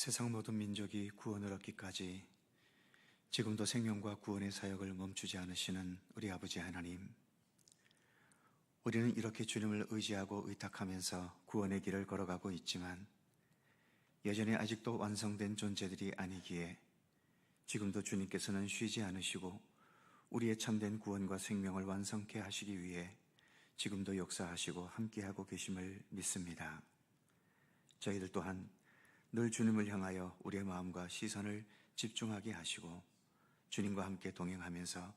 세상 모든 민족이 구원을 얻기까지 지금도 생명과 구원의 사역을 멈추지 않으시는 우리 아버지 하나님, 우리는 이렇게 주님을 의지하고 의탁하면서 구원의 길을 걸어가고 있지만 여전히 아직도 완성된 존재들이 아니기에 지금도 주님께서는 쉬지 않으시고 우리의 참된 구원과 생명을 완성케 하시기 위해 지금도 역사하시고 함께하고 계심을 믿습니다. 저희들 또한 늘 주님을 향하여 우리의 마음과 시선을 집중하게 하시고 주님과 함께 동행하면서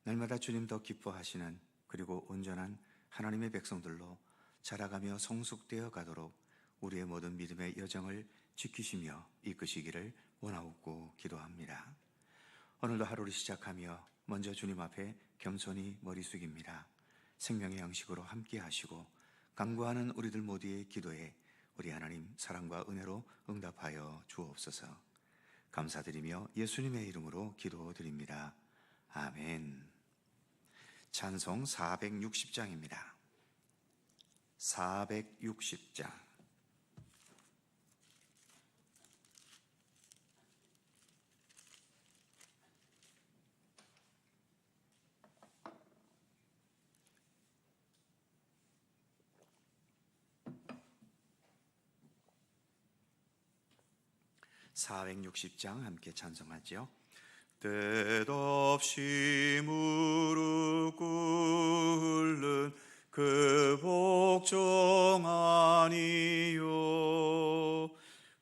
날마다 주님 더 기뻐하시는, 그리고 온전한 하나님의 백성들로 자라가며 성숙되어 가도록 우리의 모든 믿음의 여정을 지키시며 이끄시기를 원하옵고 기도합니다. 오늘도 하루를 시작하며 먼저 주님 앞에 겸손히 머리 숙입니다. 생명의 양식으로 함께 하시고 간구하는 우리들 모두의 기도에 우리 하나님 사랑과 은혜로 응답하여 주옵소서. 감사드리며 예수님의 이름으로 기도드립니다. 아멘. 찬송 460장입니다. 460장. 함께 찬송하죠. 뜻없이 무릎 꿇는 그 복종 아니요,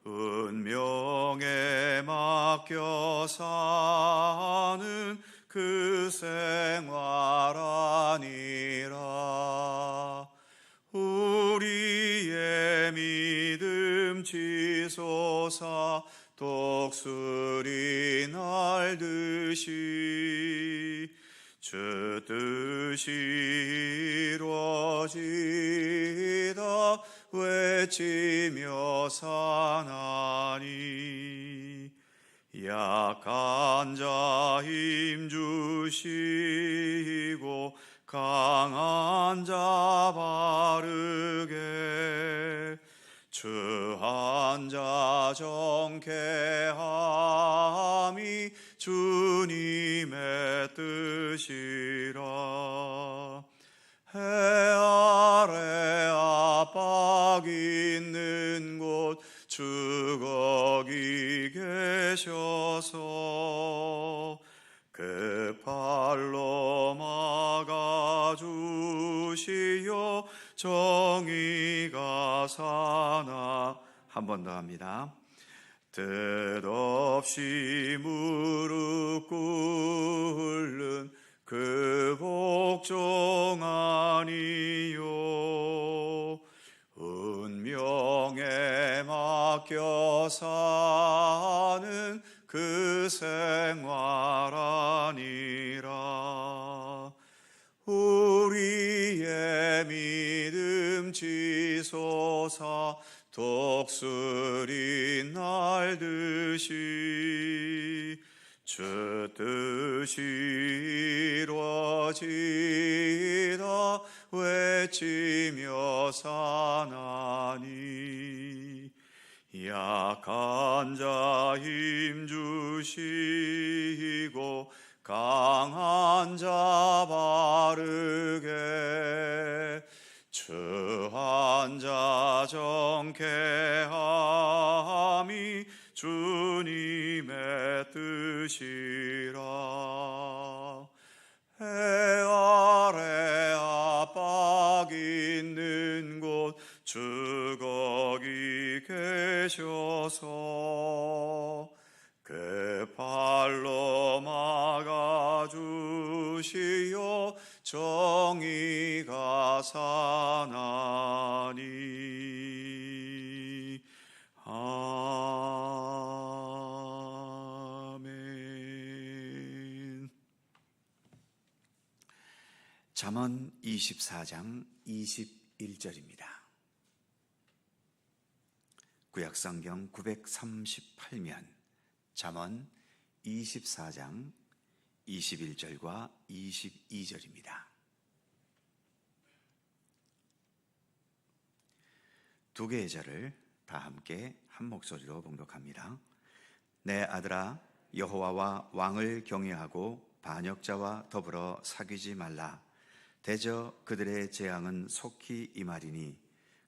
운명에 맡겨 사는 그 생활 아니라 우리의 믿음 지솟아 독수리 날듯이 주 뜻이 이루어지다 외치며 사나니, 약한 자 힘 주시고 강한 자 바르게 추한 자 정케함이 주님의 뜻이라. 해 아래 압박 있는 곳 주 거기 계셔서 그 팔로 막아주시어 정의가 사나. 한 번 더 합니다. 뜻없이 무릎 꿇는 그 복종 아니요, 운명에 맡겨 사는 그 생활 아니라 우리의 믿음 지솟아 독수리 날듯이 주 뜻이 이루어지다 외치며 사나니, 약한 자 힘 주시고 강한 자 바르게 추한 자 정케함이 주님의 뜻이라. 해 아래 압박 있는 곳 주 거기 계셔서 그 팔로 막아주시어 정의가 사나니. 아멘. 잠언 24장 21절입니다. 구약성경 938면 잠언 24장 21절과 22절입니다. 두 개의 절을 다 함께 한 목소리로 봉독합니다. 내 아들아, 여호와와 왕을 경외하고 반역자와 더불어 사귀지 말라. 대저 그들의 재앙은 속히 임하리니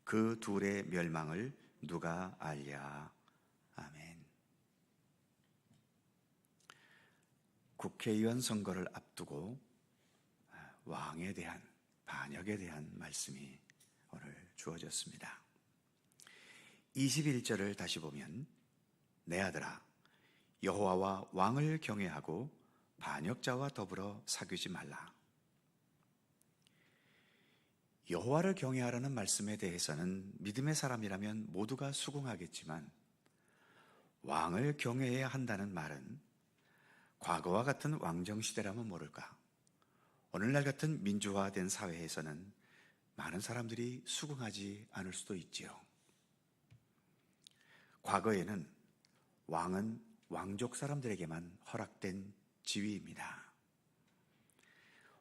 그 둘의 멸망을 누가 알랴. 아멘. 국회의원 선거를 앞두고 왕에 대한, 반역에 대한 말씀이 오늘 주어졌습니다. 21절을 다시 보면 내 아들아, 여호와와 왕을 경외하고 반역자와 더불어 사귀지 말라. 여호와를 경외하라는 말씀에 대해서는 믿음의 사람이라면 모두가 수긍하겠지만 왕을 경외해야 한다는 말은 과거와 같은 왕정시대라면 모를까, 오늘날 같은 민주화된 사회에서는 많은 사람들이 수긍하지 않을 수도 있지요. 과거에는 왕은 왕족 사람들에게만 허락된 지위입니다.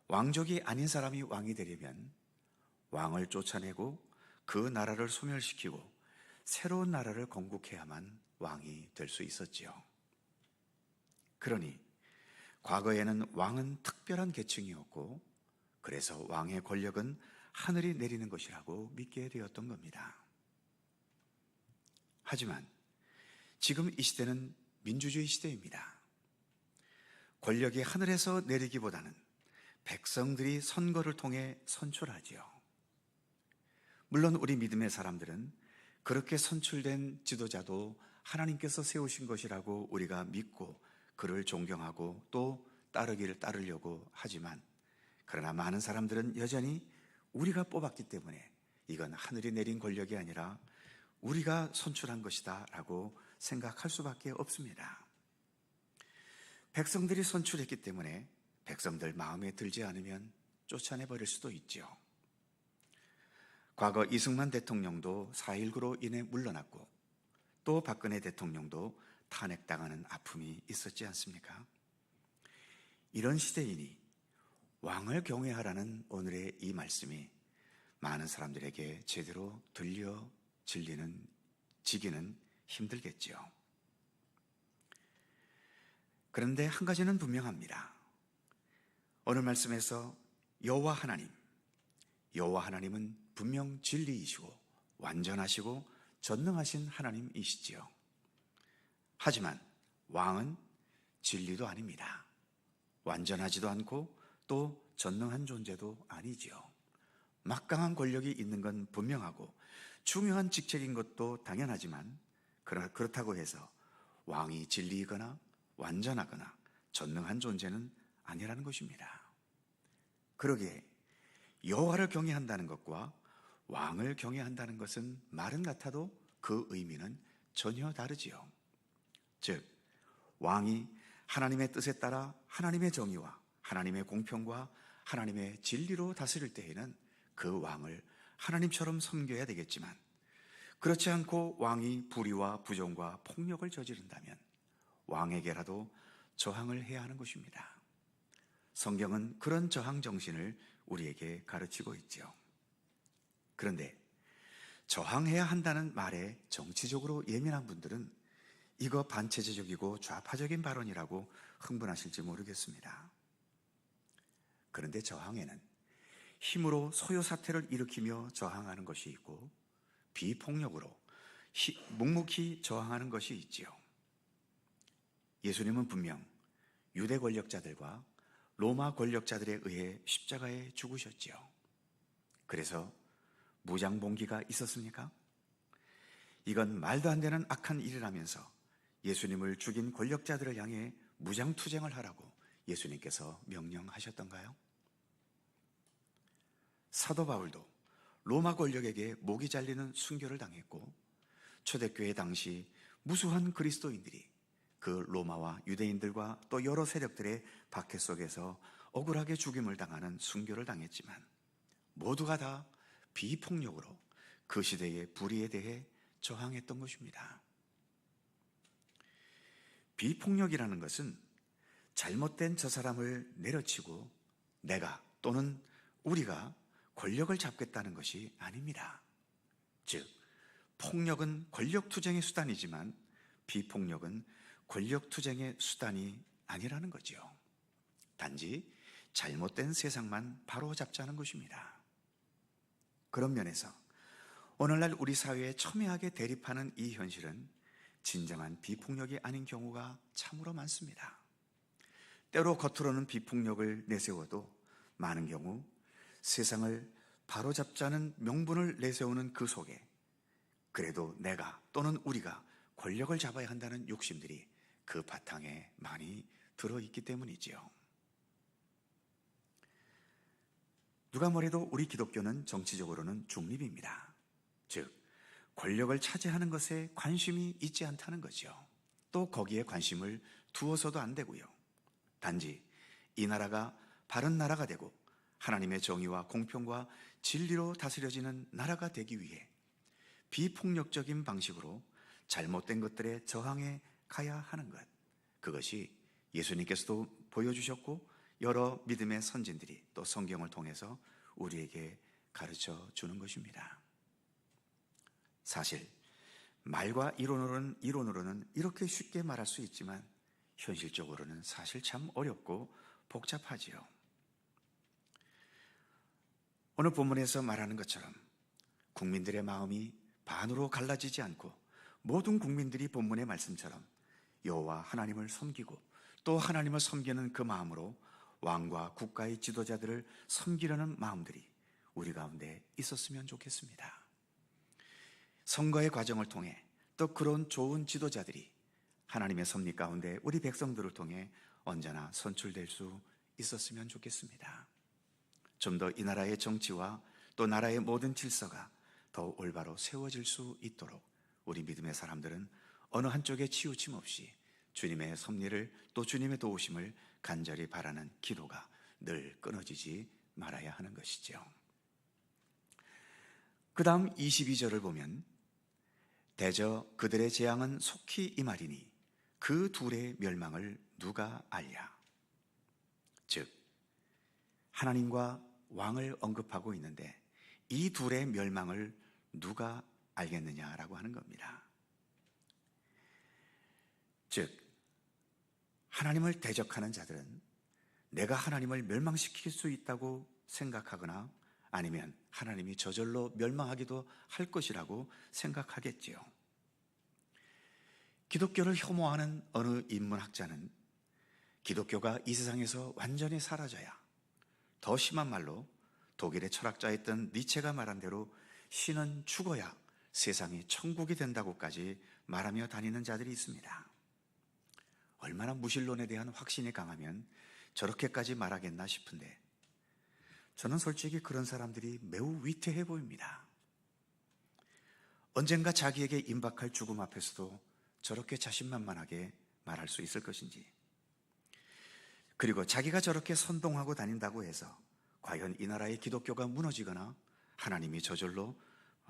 왕족이 아닌 사람이 왕이 되려면 왕을 쫓아내고 그 나라를 소멸시키고 새로운 나라를 건국해야만 왕이 될 수 있었지요. 그러니 과거에는 왕은 특별한 계층이었고, 그래서 왕의 권력은 하늘이 내리는 것이라고 믿게 되었던 겁니다. 하지만 지금 이 시대는 민주주의 시대입니다. 권력이 하늘에서 내리기보다는 백성들이 선거를 통해 선출하지요. 물론 우리 믿음의 사람들은 그렇게 선출된 지도자도 하나님께서 세우신 것이라고 우리가 믿고 그를 존경하고 또 따르려고 하지만, 그러나 많은 사람들은 여전히 우리가 뽑았기 때문에 이건 하늘이 내린 권력이 아니라 우리가 선출한 것이다 라고 생각할 수밖에 없습니다. 백성들이 선출했기 때문에 백성들 마음에 들지 않으면 쫓아내버릴 수도 있죠. 과거 이승만 대통령도 4.19로 인해 물러났고 또 박근혜 대통령도 탄핵당하는 아픔이 있었지 않습니까? 이런 시대이니 왕을 경외하라는 오늘의 이 말씀이 많은 사람들에게 제대로 지기는 힘들겠지요. 그런데 한 가지는 분명합니다. 오늘 말씀에서 여호와 하나님은 분명 진리이시고 완전하시고 전능하신 하나님이시지요. 하지만 왕은 진리도 아닙니다. 완전하지도 않고 또 전능한 존재도 아니지요. 막강한 권력이 있는 건 분명하고 중요한 직책인 것도 당연하지만, 그렇다고 해서 왕이 진리이거나 완전하거나 전능한 존재는 아니라는 것입니다. 그러기에 여호와를 경외한다는 것과 왕을 경외한다는 것은 말은 같아도 그 의미는 전혀 다르지요. 즉, 왕이 하나님의 뜻에 따라 하나님의 정의와 하나님의 공평과 하나님의 진리로 다스릴 때에는 그 왕을 하나님처럼 섬겨야 되겠지만, 그렇지 않고 왕이 불의와 부정과 폭력을 저지른다면 왕에게라도 저항을 해야 하는 것입니다. 성경은 그런 저항 정신을 우리에게 가르치고 있죠. 그런데 저항해야 한다는 말에 정치적으로 예민한 분들은 이거 반체제적이고 좌파적인 발언이라고 흥분하실지 모르겠습니다. 그런데 저항에는 힘으로 소요 사태를 일으키며 저항하는 것이 있고, 비폭력으로 묵묵히 저항하는 것이 있지요. 예수님은 분명 유대 권력자들과 로마 권력자들에 의해 십자가에 죽으셨지요. 그래서 무장봉기가 있었습니까? 이건 말도 안 되는 악한 일이라면서 예수님을 죽인 권력자들을 향해 무장투쟁을 하라고 예수님께서 명령하셨던가요? 사도 바울도 로마 권력에게 목이 잘리는 순교를 당했고, 초대교회 당시 무수한 그리스도인들이 그 로마와 유대인들과 또 여러 세력들의 박해 속에서 억울하게 죽임을 당하는 순교를 당했지만, 모두가 다 비폭력으로 그 시대의 불의에 대해 저항했던 것입니다. 비폭력이라는 것은 잘못된 저 사람을 내려치고 내가 또는 우리가 권력을 잡겠다는 것이 아닙니다. 즉, 폭력은 권력투쟁의 수단이지만 비폭력은 권력투쟁의 수단이 아니라는 거죠. 단지 잘못된 세상만 바로잡자는 것입니다. 그런 면에서 오늘날 우리 사회에 첨예하게 대립하는 이 현실은 진정한 비폭력이 아닌 경우가 참으로 많습니다. 때로 겉으로는 비폭력을 내세워도 많은 경우 세상을 바로잡자는 명분을 내세우는 그 속에 그래도 내가 또는 우리가 권력을 잡아야 한다는 욕심들이 그 바탕에 많이 들어있기 때문이지요. 누가 뭐래도 우리 기독교는 정치적으로는 중립입니다. 즉, 권력을 차지하는 것에 관심이 있지 않다는 거죠. 또 거기에 관심을 두어서도 안 되고요. 단지 이 나라가 바른 나라가 되고 하나님의 정의와 공평과 진리로 다스려지는 나라가 되기 위해 비폭력적인 방식으로 잘못된 것들에 저항해 가야 하는 것, 그것이 예수님께서도 보여주셨고 여러 믿음의 선진들이 또 성경을 통해서 우리에게 가르쳐 주는 것입니다. 사실 말과 이론으로는 이렇게 쉽게 말할 수 있지만 현실적으로는 사실 참 어렵고 복잡하지요. 오늘 본문에서 말하는 것처럼 국민들의 마음이 반으로 갈라지지 않고 모든 국민들이 본문의 말씀처럼 여호와 하나님을 섬기고 또 하나님을 섬기는 그 마음으로 왕과 국가의 지도자들을 섬기려는 마음들이 우리 가운데 있었으면 좋겠습니다. 선거의 과정을 통해 또 그런 좋은 지도자들이 하나님의 섭리 가운데 우리 백성들을 통해 언제나 선출될 수 있었으면 좋겠습니다. 좀 더 이 나라의 정치와 또 나라의 모든 질서가 더 올바로 세워질 수 있도록 우리 믿음의 사람들은 어느 한쪽에 치우침 없이 주님의 섭리를 또 주님의 도우심을 간절히 바라는 기도가 늘 끊어지지 말아야 하는 것이죠. 그 다음 22절을 보면 대저 그들의 재앙은 속히 임하리니 그 둘의 멸망을 누가 알랴. 즉 하나님과 왕을 언급하고 있는데 이 둘의 멸망을 누가 알겠느냐라고 하는 겁니다. 즉 하나님을 대적하는 자들은 내가 하나님을 멸망시킬 수 있다고 생각하거나 아니면 하나님이 저절로 멸망하기도 할 것이라고 생각하겠지요. 기독교를 혐오하는 어느 인문학자는 기독교가 이 세상에서 완전히 사라져야, 더 심한 말로 독일의 철학자였던 니체가 말한 대로 신은 죽어야 세상이 천국이 된다고까지 말하며 다니는 자들이 있습니다. 얼마나 무신론에 대한 확신이 강하면 저렇게까지 말하겠나 싶은데 저는 솔직히 그런 사람들이 매우 위태해 보입니다. 언젠가 자기에게 임박할 죽음 앞에서도 저렇게 자신만만하게 말할 수 있을 것인지, 그리고 자기가 저렇게 선동하고 다닌다고 해서 과연 이 나라의 기독교가 무너지거나 하나님이 저절로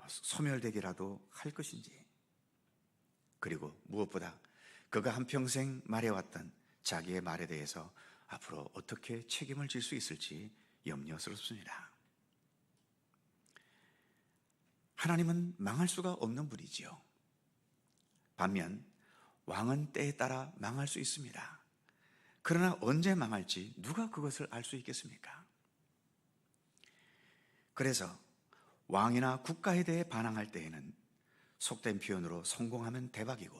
소멸되기라도 할 것인지, 그리고 무엇보다 그가 한평생 말해왔던 자기의 말에 대해서 앞으로 어떻게 책임을 질 수 있을지 염려스럽습니다. 하나님은 망할 수가 없는 분이지요. 반면 왕은 때에 따라 망할 수 있습니다. 그러나 언제 망할지 누가 그것을 알 수 있겠습니까? 그래서 왕이나 국가에 대해 반항할 때에는 속된 표현으로 성공하면 대박이고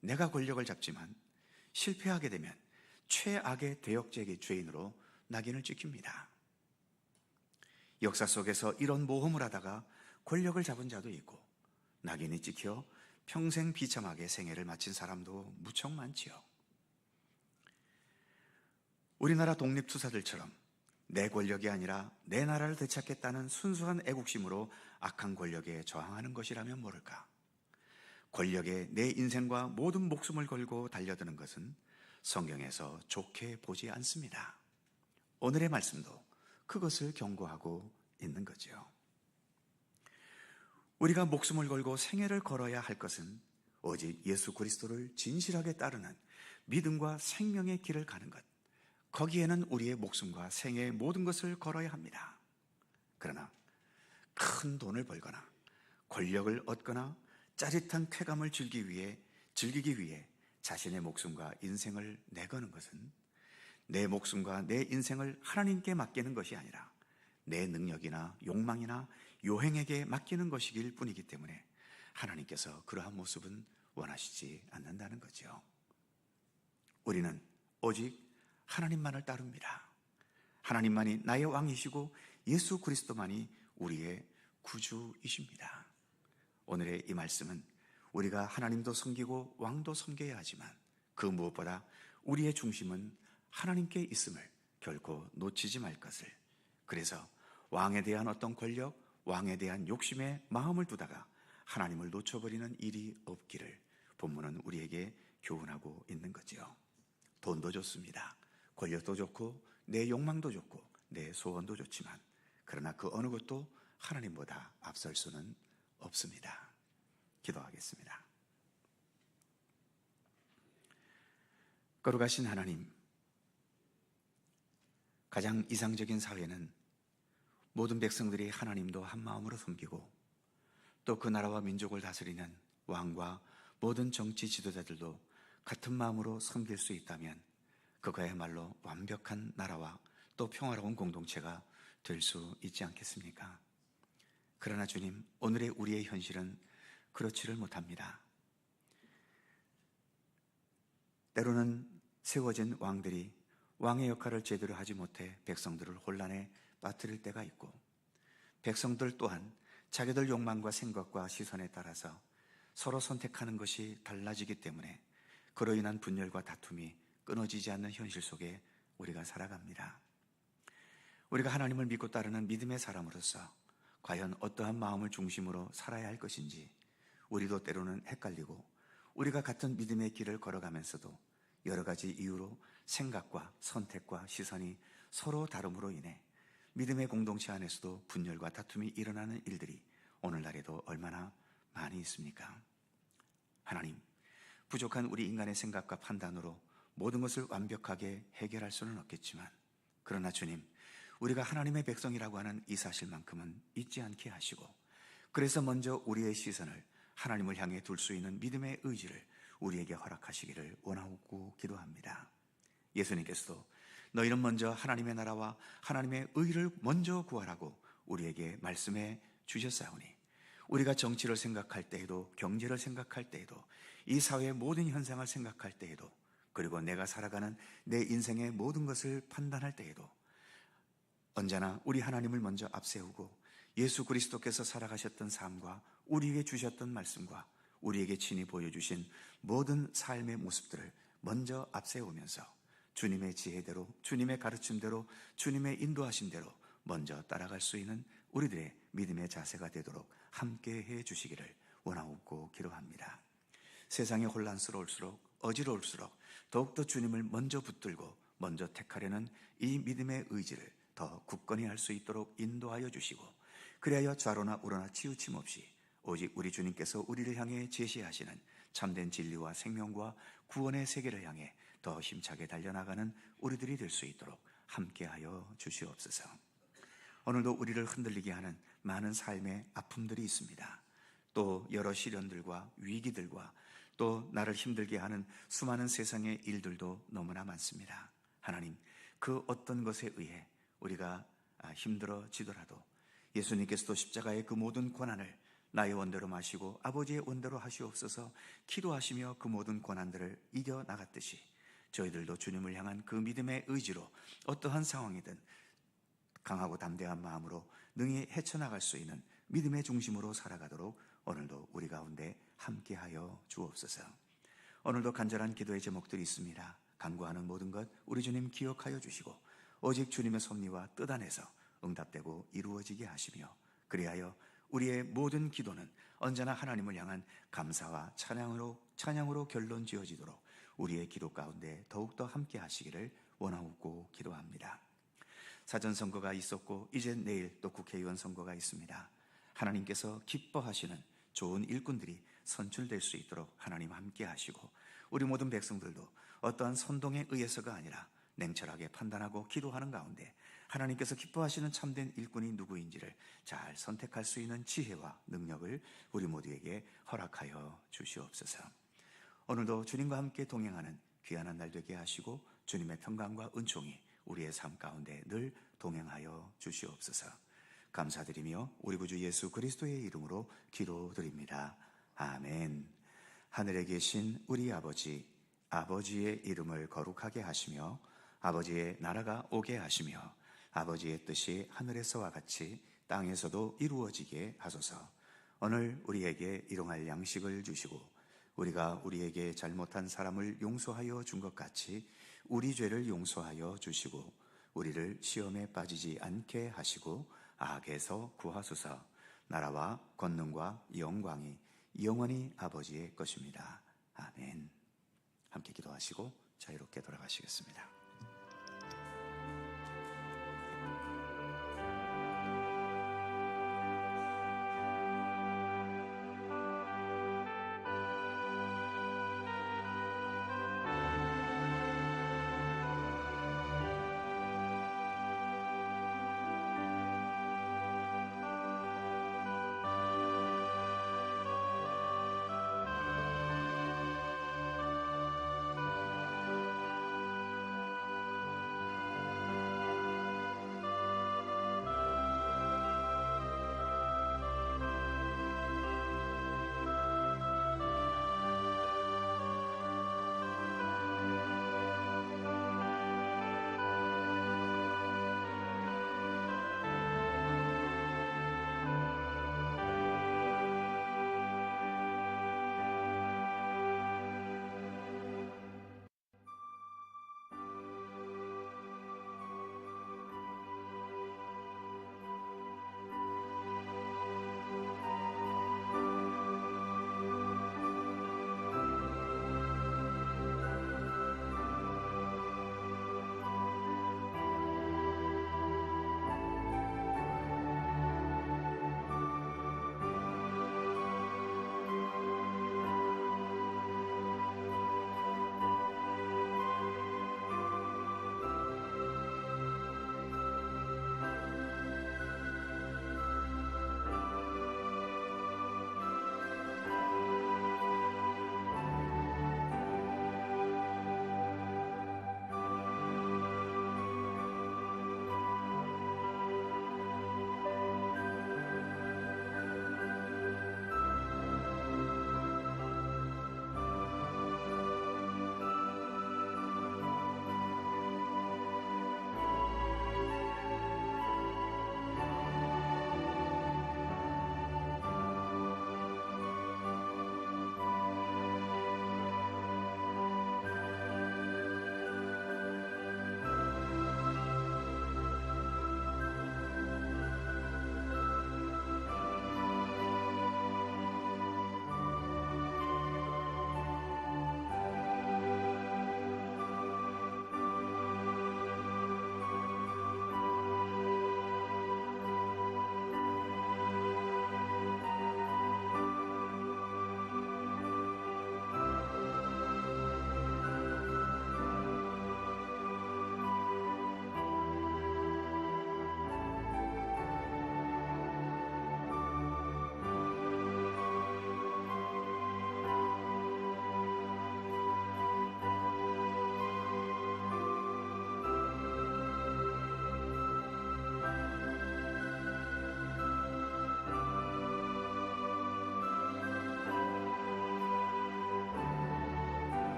내가 권력을 잡지만 실패하게 되면 최악의 대역죄의 죄인으로 낙인을 찍힙니다. 역사 속에서 이런 모험을 하다가 권력을 잡은 자도 있고 낙인이 찍혀 평생 비참하게 생애를 마친 사람도 무척 많지요. 우리나라 독립투사들처럼 내 권력이 아니라 내 나라를 되찾겠다는 순수한 애국심으로 악한 권력에 저항하는 것이라면 모를까. 권력에 내 인생과 모든 목숨을 걸고 달려드는 것은 성경에서 좋게 보지 않습니다. 오늘의 말씀도 그것을 경고하고 있는 거죠. 우리가 목숨을 걸고 생애를 걸어야 할 것은 오직 예수 그리스도를 진실하게 따르는 믿음과 생명의 길을 가는 것, 거기에는 우리의 목숨과 생애의 모든 것을 걸어야 합니다. 그러나 큰 돈을 벌거나 권력을 얻거나 짜릿한 쾌감을 즐기기 위해 자신의 목숨과 인생을 내거는 것은 내 목숨과 내 인생을 하나님께 맡기는 것이 아니라 내 능력이나 욕망이나 요행에게 맡기는 것이길 뿐이기 때문에 하나님께서 그러한 모습은 원하시지 않는다는 거죠. 우리는 오직 하나님만을 따릅니다. 하나님만이 나의 왕이시고 예수 그리스도만이 우리의 구주이십니다. 오늘의 이 말씀은 우리가 하나님도 섬기고 왕도 섬겨야 하지만 그 무엇보다 우리의 중심은 하나님께 있음을 결코 놓치지 말 것을, 그래서 왕에 대한 어떤 권력, 왕에 대한 욕심에 마음을 두다가 하나님을 놓쳐버리는 일이 없기를 본문은 우리에게 교훈하고 있는 거죠. 돈도 좋습니다. 권력도 좋고 내 욕망도 좋고 내 소원도 좋지만 그러나 그 어느 것도 하나님보다 앞설 수는 없습니다. 기도하겠습니다. 거룩하신 하나님, 가장 이상적인 사회는 모든 백성들이 하나님도 한 마음으로 섬기고 또 그 나라와 민족을 다스리는 왕과 모든 정치 지도자들도 같은 마음으로 섬길 수 있다면 그거야말로 완벽한 나라와 또 평화로운 공동체가 될 수 있지 않겠습니까? 그러나 주님, 오늘의 우리의 현실은 그렇지를 못합니다. 때로는 세워진 왕들이 왕의 역할을 제대로 하지 못해 백성들을 혼란에 빠뜨릴 때가 있고, 백성들 또한 자기들 욕망과 생각과 시선에 따라서 서로 선택하는 것이 달라지기 때문에 그로 인한 분열과 다툼이 끊어지지 않는 현실 속에 우리가 살아갑니다. 우리가 하나님을 믿고 따르는 믿음의 사람으로서 과연 어떠한 마음을 중심으로 살아야 할 것인지 우리도 때로는 헷갈리고, 우리가 같은 믿음의 길을 걸어가면서도 여러 가지 이유로 생각과 선택과 시선이 서로 다름으로 인해 믿음의 공동체 안에서도 분열과 다툼이 일어나는 일들이 오늘날에도 얼마나 많이 있습니까? 하나님, 부족한 우리 인간의 생각과 판단으로 모든 것을 완벽하게 해결할 수는 없겠지만, 그러나 주님, 우리가 하나님의 백성이라고 하는 이 사실만큼은 잊지 않게 하시고, 그래서 먼저 우리의 시선을 하나님을 향해 둘 수 있는 믿음의 의지를 우리에게 허락하시기를 원하고 기도합니다. 예수님께서도 너희는 먼저 하나님의 나라와 하나님의 의를 먼저 구하라고 우리에게 말씀해 주셨사오니, 우리가 정치를 생각할 때에도, 경제를 생각할 때에도, 이 사회의 모든 현상을 생각할 때에도, 그리고 내가 살아가는 내 인생의 모든 것을 판단할 때에도 언제나 우리 하나님을 먼저 앞세우고 예수 그리스도께서 살아가셨던 삶과 우리에게 주셨던 말씀과 우리에게 친히 보여주신 모든 삶의 모습들을 먼저 앞세우면서 주님의 지혜대로, 주님의 가르침대로, 주님의 인도하심대로 먼저 따라갈 수 있는 우리들의 믿음의 자세가 되도록 함께해 주시기를 원하옵고 기도합니다. 세상이 혼란스러울수록, 어지러울수록 더욱더 주님을 먼저 붙들고 먼저 택하려는 이 믿음의 의지를 더 굳건히 할 수 있도록 인도하여 주시고, 그리하여 좌로나 우로나 치우침 없이 오직 우리 주님께서 우리를 향해 제시하시는 참된 진리와 생명과 구원의 세계를 향해 더 힘차게 달려나가는 우리들이 될 수 있도록 함께하여 주시옵소서. 오늘도 우리를 흔들리게 하는 많은 삶의 아픔들이 있습니다. 또 여러 시련들과 위기들과 또 나를 힘들게 하는 수많은 세상의 일들도 너무나 많습니다. 하나님, 그 어떤 것에 의해 우리가 힘들어지더라도 예수님께서도 십자가의 그 모든 고난을 나의 원대로 마시고 아버지의 원대로 하시옵소서 기도하시며 그 모든 고난들을 이겨나갔듯이 저희들도 주님을 향한 그 믿음의 의지로 어떠한 상황이든 강하고 담대한 마음으로 능히 헤쳐나갈 수 있는 믿음의 중심으로 살아가도록 오늘도 우리 가운데 함께하여 주옵소서. 오늘도 간절한 기도의 제목들이 있습니다. 간구하는 모든 것 우리 주님 기억하여 주시고 오직 주님의 섭리와 뜻 안에서 응답되고 이루어지게 하시며, 그리하여 우리의 모든 기도는 언제나 하나님을 향한 감사와 찬양으로 결론 지어지도록 우리의 기도 가운데 더욱더 함께 하시기를 원하옵고 기도합니다. 사전선거가 있었고 이제 내일 또 국회의원 선거가 있습니다. 하나님께서 기뻐하시는 좋은 일꾼들이 선출될 수 있도록 하나님 함께 하시고, 우리 모든 백성들도 어떠한 선동에 의해서가 아니라 냉철하게 판단하고 기도하는 가운데 하나님께서 기뻐하시는 참된 일꾼이 누구인지를 잘 선택할 수 있는 지혜와 능력을 우리 모두에게 허락하여 주시옵소서. 오늘도 주님과 함께 동행하는 귀한 한 날 되게 하시고 주님의 평강과 은총이 우리의 삶 가운데 늘 동행하여 주시옵소서. 감사드리며 우리 구주 예수 그리스도의 이름으로 기도드립니다. 아멘. 하늘에 계신 우리 아버지, 아버지의 이름을 거룩하게 하시며 아버지의 나라가 오게 하시며 아버지의 뜻이 하늘에서와 같이 땅에서도 이루어지게 하소서. 오늘 우리에게 일용할 양식을 주시고 우리가 우리에게 잘못한 사람을 용서하여 준 것 같이 우리 죄를 용서하여 주시고 우리를 시험에 빠지지 않게 하시고 악에서 구하소서. 나라와 권능과 영광이 영원히 아버지의 것입니다. 아멘. 함께 기도하시고 자유롭게 돌아가시겠습니다.